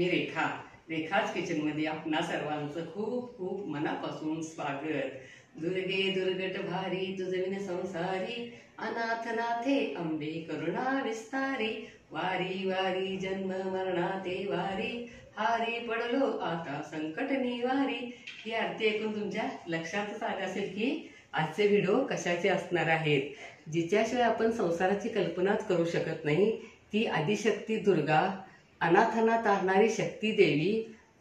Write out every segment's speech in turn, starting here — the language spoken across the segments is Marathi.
मी रेखाच किचनमध्ये आपणा सर्वांचं खूप खूप मनापासून स्वागत। दुर्गे दुर्गट भारी तुझविन संसारी, अनाथ नाथे अंबे करुणा विस्तारी, वारी वारी जन्म मरणाते वारी, हारी पडलो आता संकट निवारी। ही आरती ऐकून तुमच्या लक्षातच आले असेल की आजचे व्हिडिओ कशाचे असणार आहेत। जिच्याशिवाय आपण संसाराची कल्पनाच करू शकत नाही ती आदिशक्ती दुर्गा, अनाथांना तारणारी शक्ती देवी,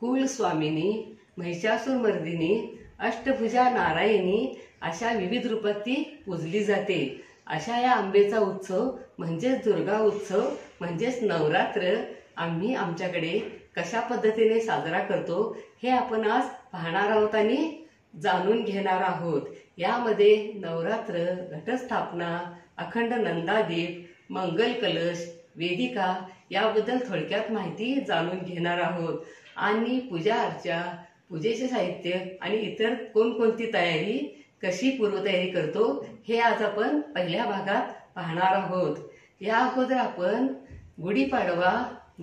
कुल स्वामिनी, महिषासुर मर्दिनी, अष्टभुजा नारायणी अशा विविध रूपात ती पूजली जाते। अशा या अंबेचा उत्सव म्हणजेच दुर्गा उत्सव म्हणजेच नवरात्र आम्ही आमच्याकडे कशा पद्धतीने साजरा करतो हे आपण आज पाहणार आहोत आणि जाणून घेणार आहोत। यामध्ये नवरात्र, घटस्थापना, अखंड नंदादीप, मंगल कलश, वेदिका याबद्दल थोडक्यात माहिती जाणून घेणार आहोत आणि पूजा अर्चा, पूजेचे साहित्य आणि इतर कोणकोणती तयारी, कशी पूर्वतयारी करतो हे आज आपण पहिल्या भागात पाहणार आहोत। या अगोदर आपण गुढीपाडवा,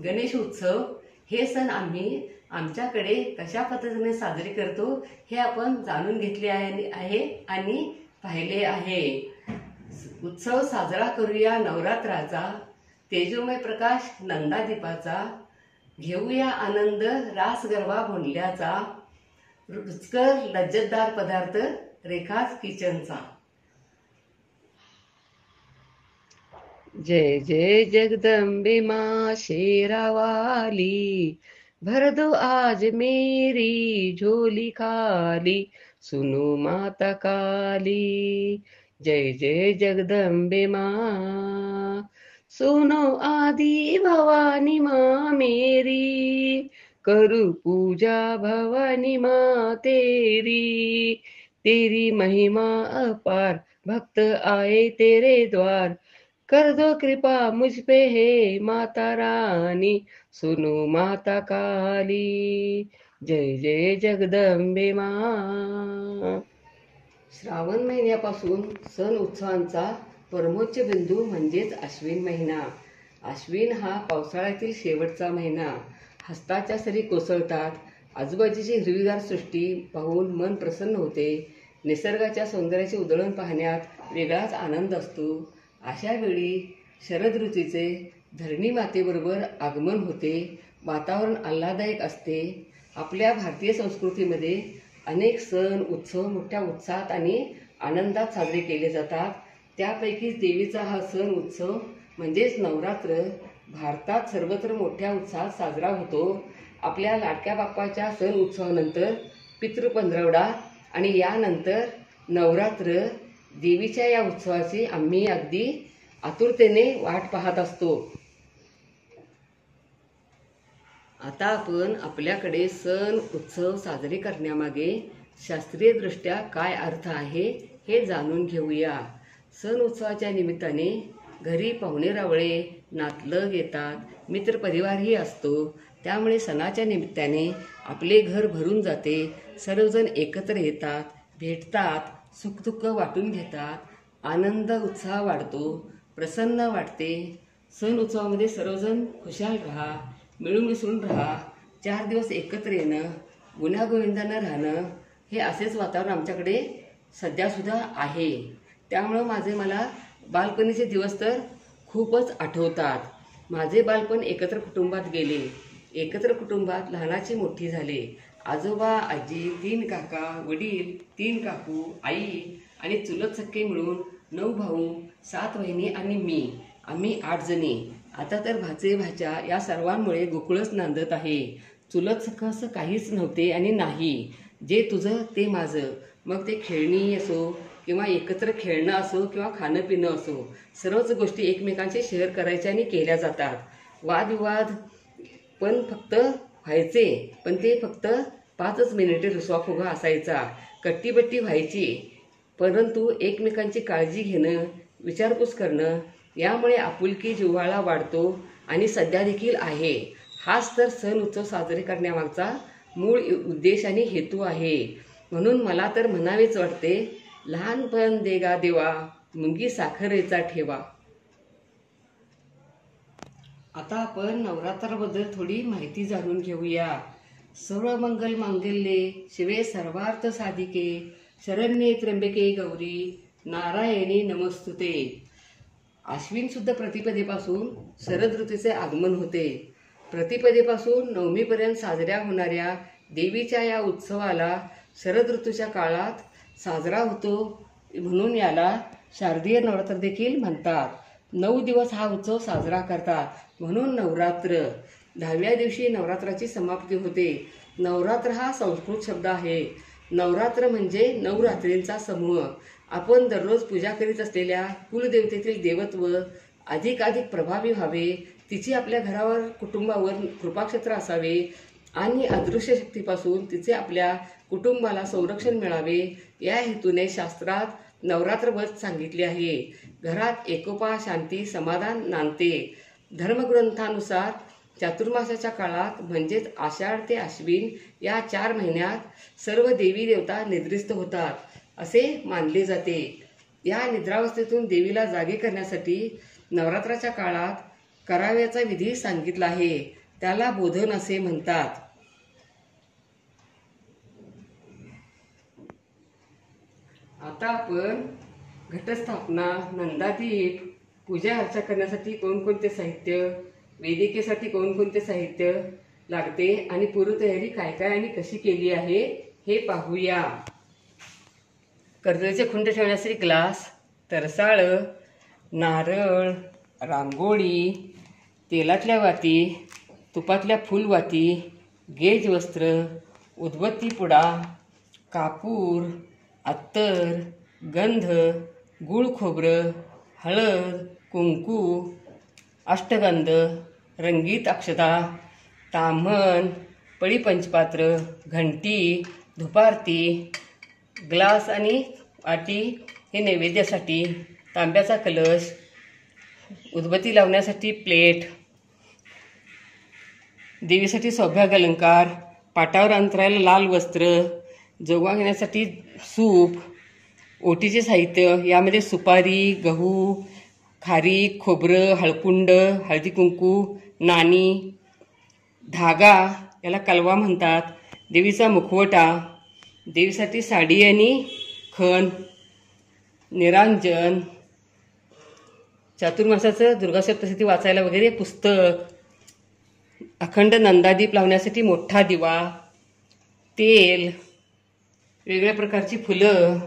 गणेश उत्सव हे सण आम्ही आमच्याकडे कशा पद्धतीने साजरे करतो हे आपण जाणून घेतले आहे आणि पाहिले आहे। उत्सव साजरा करूया नवरात्राचा, तेजोमय प्रकाश नंदादीपाचा, घेऊया आनंद रास गरबा भोंडल्याचा, रुचकर लज्जतदार पदार्थ रेखाच किचनचा। जय जय जगदम्बे माँ शेरावाली, भर दो आज मेरी झोली खाली, सुनो माता काली। जय जय जगदम्बे माँ, सुनो आदि भवानी माँ मेरी, करूँ पूजा भवानी माँ तेरी, तेरी महिमा अपार भक्त आए तेरे द्वार, कर दो कृपा मुझ पे हे माता रानी, सुनो माता काली। जय जय जगदम्बे माँ। श्रावण महिन्यापासून सण उत्सवांचा परमोच्च बिंदू म्हणजेच अश्विन महिना। अश्विन हा पावसाळ्यातील शेवटचा महिना। हस्ताच्या सरी कोसळतात, आजूबाजूची हिरवीगार सृष्टी पाहून मन प्रसन्न होते, निसर्गाच्या सौंदर्याचे उधळण पाहण्यात वेगळाच आनंद असतो। अशा वेळी शरद ऋतूचे धरणी मातेबरोबर आगमन होते, वातावरण आल्हाददायक असते। आपल्या भारतीय संस्कृतीमध्ये अनेक सण उत्सव मोठ्या उत्साहात आणि आनंदात साजरे केले जातात। त्यापैकीच देवीचा हा सण उत्सव म्हणजेच नवरात्र भारतात सर्वत्र मोठ्या उत्साहात साजरा होतो। आपल्या लाडक्या बाप्पाच्या सण उत्सवानंतर पितृपंधरवडा आणि यानंतर नवरात्र, देवीच्या या उत्सवाची आम्ही अगदी आतुरतेने वाट पाहत असतो। आता आपण आपल्याकडे सण उत्सव साजरे करण्यामागे शास्त्रीय दृष्ट्या काय अर्थ आहे हे जाणून घेऊया। सण उत्सवाच्या निमित्ताने घरी पाहुणे रावळे, नातलग येतात, मित्रपरिवारही असतो। त्यामुळे सणाच्या निमित्ताने आपले घर भरून जाते, सर्वजण एकत्र येतात, भेटतात, सुखदुःख वाटून घेतात, आनंद उत्साह वाढतो, प्रसन्न वाटते। सण उत्सवामध्ये सर्वजण खुशाल राहा, मिळून मिसळून राहा, 4 दिवस एकत्र येणं, गुण्यागोविंदानं राहणं हे असेच वातावरण आमच्याकडे सध्यासुद्धा आहे। त्यामुळं मला बालपणीचे दिवस तर खूपच आठवतात। माझे बालपण एकत्र कुटुंबात गेले, एकत्र कुटुंबात लहानाची मोठी झाले। आजोबा, आजी, 3 काका, वडील, 3 काकू, आई आणि चुलत सख्खे मिळून 9 भाऊ, 7 बहिणी आणि मी, आम्ही 8 जणी। आता तर भाचे भाच्या या सर्वांमुळे गोकुळच नांदत आहे। चुलत सख्खं असं काहीच नव्हते आणि नाही। जे तुझं ते माझं, मग ते खेळणी असो किंवा एकत्र खेळणं असो किंवा खाणं पिणं असो, सर्वच गोष्टी एकमेकांशी शेअर करायच्या आणि केल्या जातात। वादविवाद पण फक्त व्हायचे, पण ते फक्त 5 मिनिटे रुसवाफुगा असायचा, कट्टीबट्टी व्हायची, परंतु एकमेकांची काळजी घेणं, विचारपूस करणं यामुळे आपुलकी जिव्हाळा वाढतो आणि सध्या देखील आहे। हाच तर सण उत्सव साजरे करण्यामागचा मूळ उद्देश आणि हेतू आहे। म्हणून मला तर म्हणावेच वाटते, लहानपण देगा देवा, मुंगी साखरेचा ठेवा। आता आपण नवरात्राबद्दल थोडी माहिती जाणून घेऊया. सर्वमंगल मांगल्ये शिवे सर्वार्थ साधिके शरण्ये त्र्यंबके गौरी नारायणी नमस्तुते. आश्विन शुद्ध प्रतिपदेपासून शरद ऋतूचे आगमन होते. प्रतिपदेपासून नवमीपर्यंत साजऱ्या होणाऱ्या देवीच्या या उत्सवाला शरद ऋतूच्या काळात साजरा होतो, म्हणून याला शारदीय नवरात्र देखील म्हणतात. 9 दिवस हा उत्सव साजरा करतात, म्हणून नवरात्र. 10व्या दिवशी नवरात्राची समाप्ती होते. नवरात्र हा संस्कृत शब्द आहे. नवरात्र म्हणजे 9 रात्रींचा समूह. आपण दररोज पूजा करीत असलेल्या कुलदेवतेतील देवत्व अधिकाधिक प्रभावी व्हावे, तिची आपल्या घरावर कुटुंबावर कृपाक्षेत्र असावे आणि अदृश्य शक्तीपासून तिचे आपल्या कुटुंबाला संरक्षण मिळावे, या हेतूने शास्त्रात नवरात्र व्रत सांगितले आहे. घरात एकोपा, शांती, समाधान नांदते. धर्मग्रंथानुसार चातुर्मासाच्या काळात म्हणजेच आषाढ ते आश्विन या 4 महिन्यात सर्व देवी देवता निद्रिस्त होतात असे मानले जाते. या निद्रावस्थेतून देवीला जागे करण्यासाठी नवरात्राच्या काळात करावयाचा विधी सांगितला आहे. त्याला बोधन असे म्हणतात. आता आपण घटस्थापना, नंदादीप, पूजा अर्चा करण्यासाठी कोणकोणते साहित्य, वेदिकेसाठी कोणकोणते साहित्य लागते आणि पूर्वतयारी काय काय आणि कशी केली आहे हे पाहूया. कर्दळीचे खुंट ठेवण्यासाठी ग्लास, तरसाळ, नारळ, रांगोळी, तेलातल्या वाती, तुपातल्या फुलवाती, गेज वस्त्र, उदबत्ती पुडा, कापूर, अत्तर, गंध, गुळ खोबरं, हळद, कुंकू, अष्टगंध, रंगीत अक्षता, ताम्हण, पळी पंचपात्र, घंटी, धुपारती, ग्लास आणि वाटी हे नैवेद्यासाठी, तांब्याचा कलश, उदबत्ती लावण्यासाठी प्लेट, देवीसाठी सौभाग्य अलंकार, पाटावर अंतरायला लाल वस्त्र, जोगवा घेण्यासाठी सूप, ओटीचे साहित्य यामध्ये सुपारी, गहू, खारीक, खोबरं, हळकुंड, हळदी कुंकू, नाणी, धागा याला कलवा म्हणतात, देवीचा मुखवटा, देवीसाठी साडी आणि खण, निरांजन, चातुर्मासाचं दुर्गा सप्तशती वाचायला वगैरे पुस्तक, अखंड नंदादीप लावण्यासाठी मोठा दिवा, तेल, वेगवेगळ्या प्रकारची फुलं,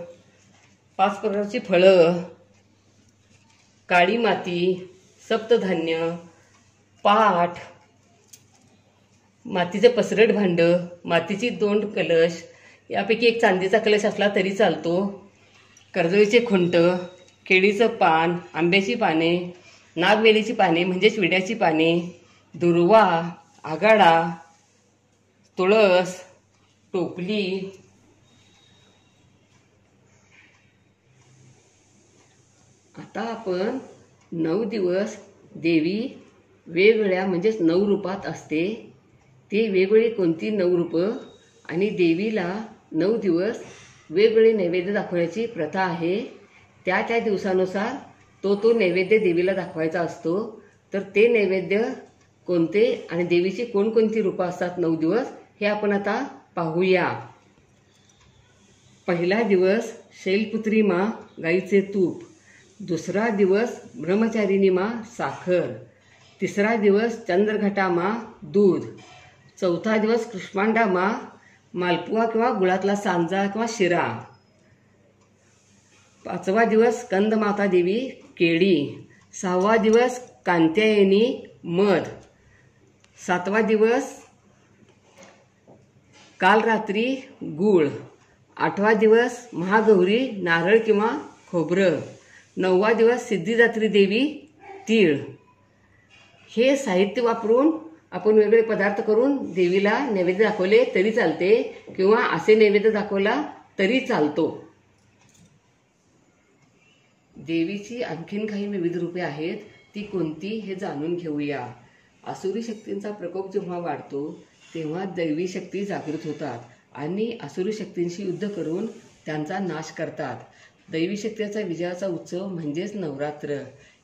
5 प्रकारची फळं, काळी माती, सप्तधान्य, पाट, मातीचं पसरट भांडं, मातीची 2 कलश, यापैकी एक चांदीचा कलश असला तरी चालतो, कर्दळीचे खुंट, केळीचं पान, आंब्याची पाने, नागवेलीची पाने म्हणजेच विड्याची पाने, दुर्वा, आगाडा, तुळस, टोपली, आता आपण 9 दिवस देवी वेगवेगळ्या म्हणजेच 9 रूपात असते. ते वेगवेगळी कोणती 9 रूपं आणि देवीला 9 दिवस वेगवेगळे नैवेद्य दाखवण्याची प्रथा आहे. त्या दिवसानुसार तो नैवेद्य देवीला दाखवायचा असतो. तर ते नैवेद्य कोणते आणि देवीची कोणकोणती रूपं असतात 9 दिवस हे आपण आता पाहूया. पहिला दिवस शैलपुत्री माँ गाईचे तूप, दुसरा दिवस ब्रह्मचारिणी माँ साखर, तिसरा दिवस चंद्रघटा माँ दूध, चौथा दिवस कृष्मांडा माँ मालपुआ किंवा गुळातला सांजा किंवा शिरा, 5वा दिवस स्कंदमाता देवी केळी, 6वा दिवस कांत्यायनी मध, 7वा दिवस काल रात्री गूळ, 8वा दिवस महागौरी नारळ किंवा खोबरं, 9वा दिवस सिद्धिदात्री देवी तीळ. हे साहित्य वापरून आपण वेगवेगळे पदार्थ करून देवीला नैवेद्य दाखवले तरी चालते किंवा असे नैवेद्य दाखवला तरी चालतो. देवीची आणखीन काही विविध रूपे आहेत, ती कोणती हे जाणून घेऊया. आसुरी शक्तींचा प्रकोप जेव्हा वाढतो तेव्हा दैवी शक्ती जागृत होतात आणि आसुरी शक्तींशी युद्ध करून त्यांचा नाश करतात. दैवी शक्तीचा विजयाचा उत्सव म्हणजेच नवरात्र.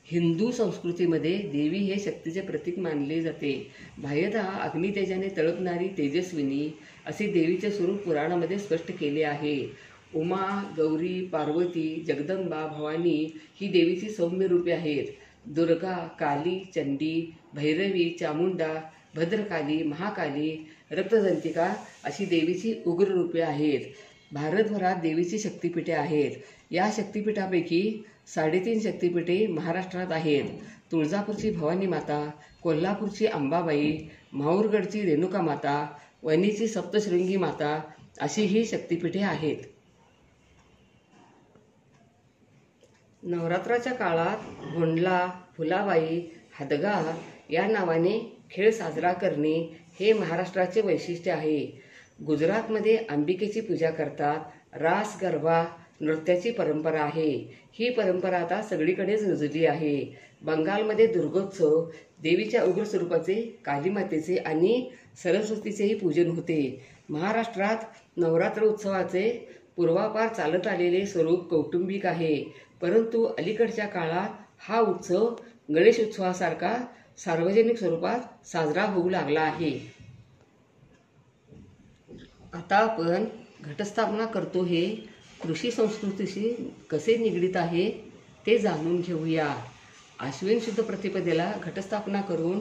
हिंदू संस्कृतीमध्ये देवी हे शक्तीचे प्रतीक मानले जाते. बाह्यतः अग्नितेजाने तळपणारी तेजस्विनी असे देवीचे स्वरूप पुराणामध्ये स्पष्ट केले आहे. उमा, गौरी, पार्वती, जगदंबा, भवानी ही देवीची सौम्य रूपे आहेत. दुर्गा, काली, चंडी, भैरवी, चामुंडा, भद्रकाली, महाकाली, रक्तदंतिका अशी देवीची उग्र रूपे आहेत. भारतभरात देवीची शक्तिपीठे आहेत. या शक्तिपीठापैकी 3.5 शक्तिपीठे महाराष्ट्रात आहेत. तुळजापूरची भवानी माता, कोल्हापूरची अंबाबाई, माहूरगडची रेणुका माता, वणीची सप्तशृंगी माता अशी ही शक्तिपीठे आहेत. नवरात्राच्या काळात भोंडला, फुलाबाई, हदगा या नावाने खेळ साजरा करणे हे महाराष्ट्राचे वैशिष्ट्य आहे. गुजरातमध्ये अंबिकेची पूजा करतात. रास गरबा नृत्याची परंपरा आहे. ही परंपरा आता सगळीकडेच रुजली आहे. बंगालमध्ये दुर्गोत्सव देवीच्या उग्र स्वरूपाचे, कालीमातेचे आणि सरस्वतीचेही पूजन होते. महाराष्ट्रात नवरात्र उत्सवाचे पूर्वापार चालत आलेले स्वरूप कौटुंबिक आहे. परंतु अलीकडच्या काळात हा उत्सव गणेश उत्सवासारखा सार्वजनिक स्वरूपात साजरा होऊ लागला आहे. आता आपण घटस्थापना करतो हे कृषी संस्कृतीशी कसे निगडीत आहे ते जाणून घेऊया. आश्विन शुद्ध प्रतिपदेला घटस्थापना करून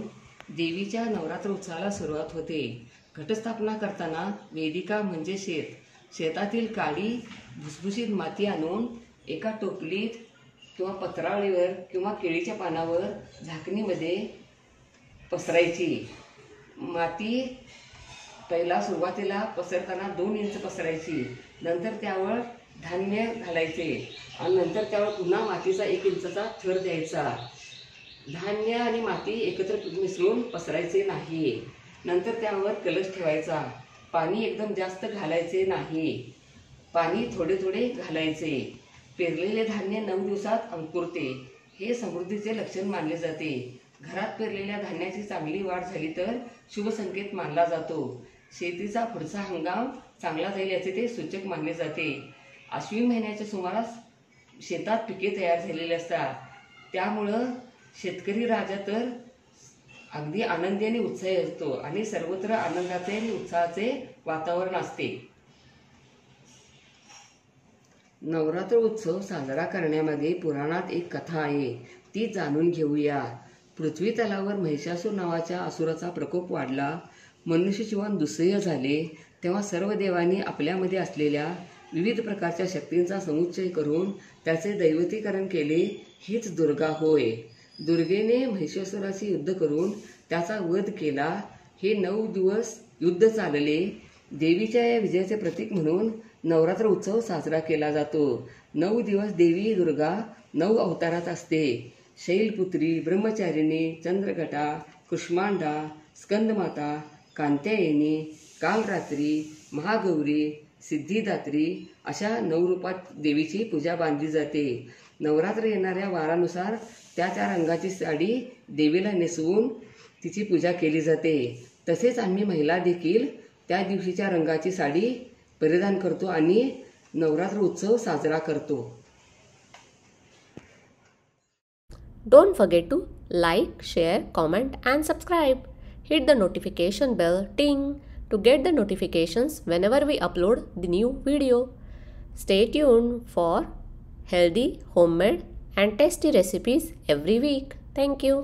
देवीच्या नवरात्र उत्सवाला सुरुवात होते. घटस्थापना करताना वेदिका म्हणजे शेतातील काळी भुसभुशीत माती आणून एका टोपलीत किंवा पत्रावळीवर किंवा केळीच्या पानावर झाकणीमध्ये पसरायची. माती पहिला सुरुवातीला पसरताना 2 इंच पसरायची. नंतर त्यावर धान्य घालायचे आणि नंतर त्यावर पुन्हा मातीचा 1 इंचचा थर द्यायचा. धान्य आणि माती एकत्र मिसळून पसरायचे नाही. नंतर त्यावर कलश ठेवायचा. पाणी एकदम जास्त घालायचे नाही. पाणी थोडे थोडे घालायचे. पेरलेले धान्य 9 दिवसात अंकुरते. हे समृद्धीचे लक्षण मानले जाते. घरात पेरलेल्या धान्याची चांगली वाढ झाली तर शुभ संकेत मानला जातो. शेतीचा पुढचा हंगाम चांगला जाईल याचे ते सूचक मानले जाते. आश्विन महिन्याच्या सुमारास शेतात पिके तयार झालेली असतात. त्यामुळं शेतकरी राजा तर अगदी आनंदी आणि उत्साही असतो आणि सर्वत्र आनंदाचे आणि उत्साहाचे वातावरण असते. नवरात्र उत्सव साजरा करण्यामागे पुराणात एक कथा आहे. ती जाणून घेऊया. पृथ्वी तलावर महिषासूर नावाच्या असुराचा प्रकोप वाढला. मनुष्यजीवन दुस्सह्य झाले. तेव्हा सर्व देवांनी आपल्यामध्ये असलेल्या विविध प्रकारच्या शक्तींचा समुच्चय करून त्याचे दैवतीकरण केले. हीच दुर्गा होय. दुर्गेने महिषासुराशी युद्ध करून त्याचा वध केला. हे 9 दिवस युद्ध चालले. देवीच्या या विजयाचे प्रतीक म्हणून नवरात्र उत्सव साजरा केला जातो. 9 दिवस देवी दुर्गा 9 अवतारात असते. शैलपुत्री, ब्रह्मचारिणी, चंद्रघटा, कुष्मांडा, स्कंदमाता, कांत्यायनी, कालरात्री, महागौरी, सिद्धिदात्री अशा 9 रूपात देवीची पूजा बांधली जाते. नवरात्र येणाऱ्या वारानुसार त्या रंगाची साडी देवीला नेसवून तिची पूजा केली जाते. तसेच आम्ही महिला देखील त्या दिवशीच्या रंगाची साडी परिधान करतो आणि नवरात्र उत्सव साजरा करतो. Don't forget to like, share, comment and subscribe. Hit the notification bell ting to get the notifications whenever we upload the new video. Stay tuned for healthy, homemade and tasty recipes every week. Thank you.